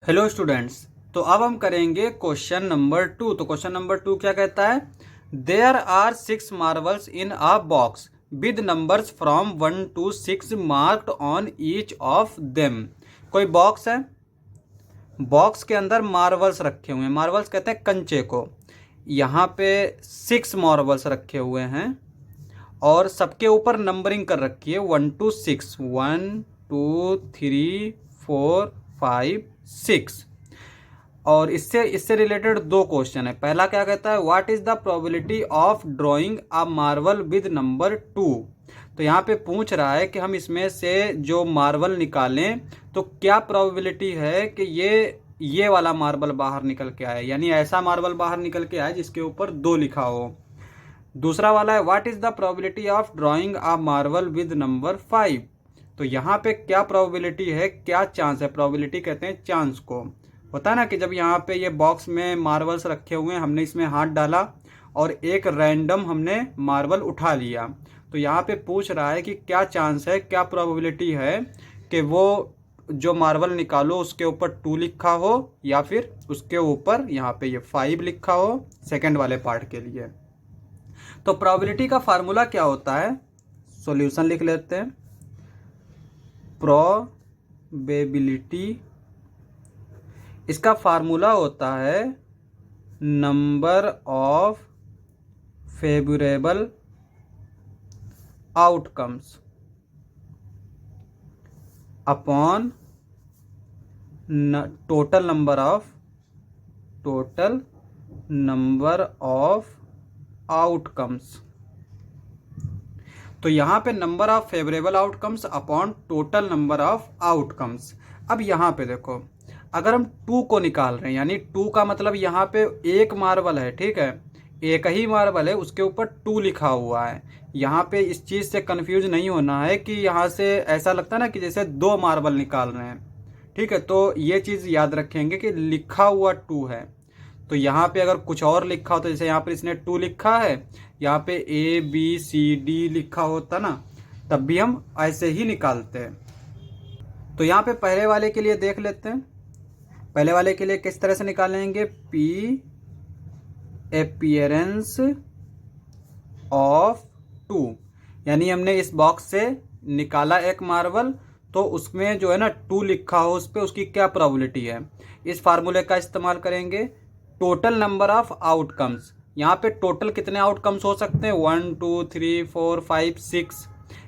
Hello students. तो अब हम करेंगे क्वेश्चन नंबर 2। तो क्वेश्चन नंबर 2 क्या कहता है? There are 6 marbles in a box with numbers from 1 to 6 marked on each of them. कोई बॉक्स है, बॉक्स के अंदर मार्बल्स रखे हुए हैं। मार्बल्स कहते हैं कंचे को। यहाँ पे 6 मार्बल्स रखे हुए हैं और सबके ऊपर नंबरिंग कर रखी है 1 to 6, 1 2 3 4 5 6। और इससे रिलेटेड दो क्वेश्चन है। पहला क्या कहता है, what is the probability of drawing a marble with number 2। तो यहाँ पे पूछ रहा है कि हम इसमें से जो मार्बल निकालें तो क्या प्रोबेबिलिटी है कि ये वाला मार्बल बाहर निकल के आए, यानी ऐसा मार्बल बाहर निकल के आए जिसके ऊपर 2 लिखा हो। दूसरा वाला है what is the probability of drawing a marble with number 5। तो यहाँ पे क्या प्रोबेबिलिटी है, क्या चांस है। प्रोबेबिलिटी कहते हैं चांस को। होता है ना कि जब यहाँ पे ये बॉक्स में मार्बल्स रखे हुए हैं, हमने इसमें हाथ डाला और एक रैंडम हमने मार्बल उठा लिया। तो यहाँ पे पूछ रहा है कि क्या चांस है, क्या प्रोबेबिलिटी है कि वो जो मार्बल निकालो उसके ऊपर 2 लिखा हो या फिर उसके ऊपर यहाँ पे ये 5 लिखा हो। सेकंड वाले पार्ट के लिए तो प्रोबेबिलिटी का फार्मूला क्या होता है, सॉल्यूशन लिख लेते हैं। प्रोबेबिलिटी, इसका फार्मूला होता है number of favourable outcomes upon total number of outcomes. तो यहाँ पे number of favourable outcomes upon total number of outcomes. अब यहाँ पे देखो, अगर हम 2 को निकाल रहे हैं, यानी 2 का मतलब यहाँ पे एक मार्बल है, ठीक है, एक ही मार्बल है, उसके ऊपर 2 लिखा हुआ है। यहाँ पे इस चीज़ से कंफ्यूज नहीं होना है कि यहाँ से ऐसा लगता है ना कि जैसे 2 मार्बल निकाल रहे हैं, ठीक है। तो ये चीज़ याद रखेंगे कि लिखा हुआ 2 है। तो यहाँ पे अगर कुछ और लिखा हो, तो जैसे यहाँ पर इसने 2 लिखा है, यहाँ पे ABCD लिखा होता ना, तब भी हम ऐसे ही निकालते हैं। तो यहाँ पे पहले वाले के लिए देख लेते हैं। पहले वाले के लिए किस तरह से निकालेंगे, P अपीयरेंस ऑफ 2, यानी हमने इस बॉक्स से निकाला एक मार्बल, तो उसमें जो है ना 2 लिखा हो उस पर, उसकी क्या प्रोबेबिलिटी है। इस फार्मूले का इस्तेमाल करेंगे। टोटल नंबर ऑफ आउटकम्स, यहाँ पे टोटल कितने आउटकम्स हो सकते हैं, 1 2 3 4 5 6,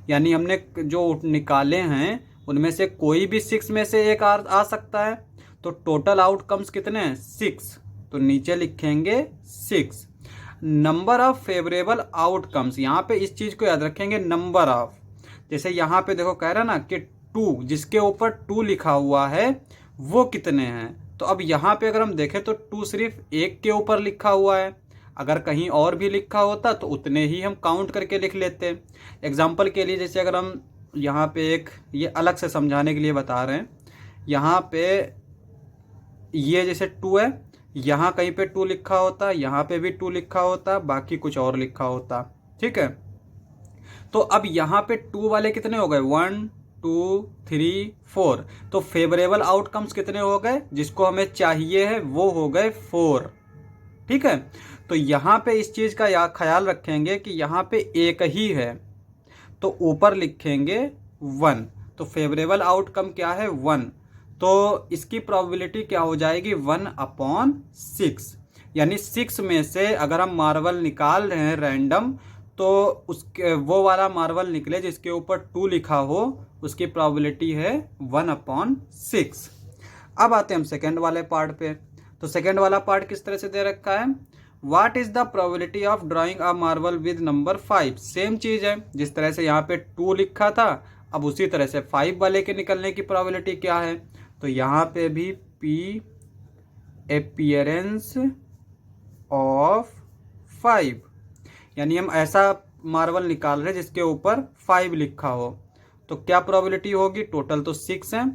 यानी हमने जो निकाले हैं उनमें से कोई भी 6 में से एक आ सकता है। तो टोटल आउटकम्स कितने हैं, 6। तो नीचे लिखेंगे 6। नंबर ऑफ फेवरेबल आउटकम्स, यहाँ पे इस चीज को याद रखेंगे, नंबर ऑफ। जैसे यहाँ पे देखो कह रहा ना कि 2, जिसके ऊपर 2 लिखा हुआ है वो कितने हैं। तो अब यहाँ पे अगर हम देखें तो 2 सिर्फ एक के ऊपर लिखा हुआ है। अगर कहीं और भी लिखा होता तो उतने ही हम काउंट करके लिख लेते। एग्जाम्पल के लिए जैसे अगर हम यहाँ पे एक, ये अलग से समझाने के लिए बता रहे हैं, यहाँ पे ये जैसे 2 है, यहाँ कहीं पे 2 लिखा होता, यहाँ पे भी 2 लिखा होता, बाकी कुछ और लिखा होता, ठीक है। तो अब यहाँ पे 2 वाले कितने हो गए, 1 2 3 4। तो फेवरेबल आउटकम्स कितने हो गए, जिसको हमें चाहिए है वो हो गए 4, ठीक है। तो यहाँ पे इस चीज का ख्याल रखेंगे कि यहाँ पे एक ही है, तो ऊपर लिखेंगे 1। तो फेवरेबल आउटकम क्या है, 1। तो इसकी प्रोबेबिलिटी क्या हो जाएगी, 1/6। यानी 6 में से अगर हम मार्बल निकाल रहे हैं रैंडम, तो उसके वो वाला मार्बल निकले जिसके ऊपर 2 लिखा हो, उसकी प्रोबेबिलिटी है 1/6। अब आते हैं हम सेकेंड वाले पार्ट पे। तो सेकेंड वाला पार्ट किस तरह से दे रखा है, what is the probability of drawing a marble with number 5। Same चीज है, जिस तरह से यहाँ पे 2 लिखा था, अब उसी तरह से 5 वाले के निकलने की प्रोबेबिलिटी क्या है। तो यहाँ पे भी P अपीयरेंस ऑफ 5, यानी हम ऐसा मार्बल निकाल रहे हैं जिसके ऊपर 5 लिखा हो। तो क्या प्रोबेबिलिटी होगी, टोटल तो 6 है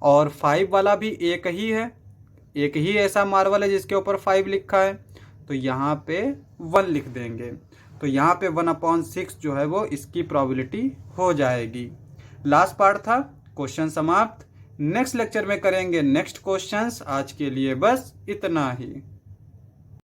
और 5 वाला भी एक ही है, एक ही ऐसा मार्बल है जिसके ऊपर 5 लिखा है। तो यहाँ पे 1 लिख देंगे। तो यहाँ पे 1/6 जो है वो इसकी प्रोबेबिलिटी हो जाएगी। लास्ट पार्ट था, क्वेश्चन समाप्त। नेक्स्ट लेक्चर में करेंगे नेक्स्ट क्वेश्चंस। आज के लिए बस इतना ही।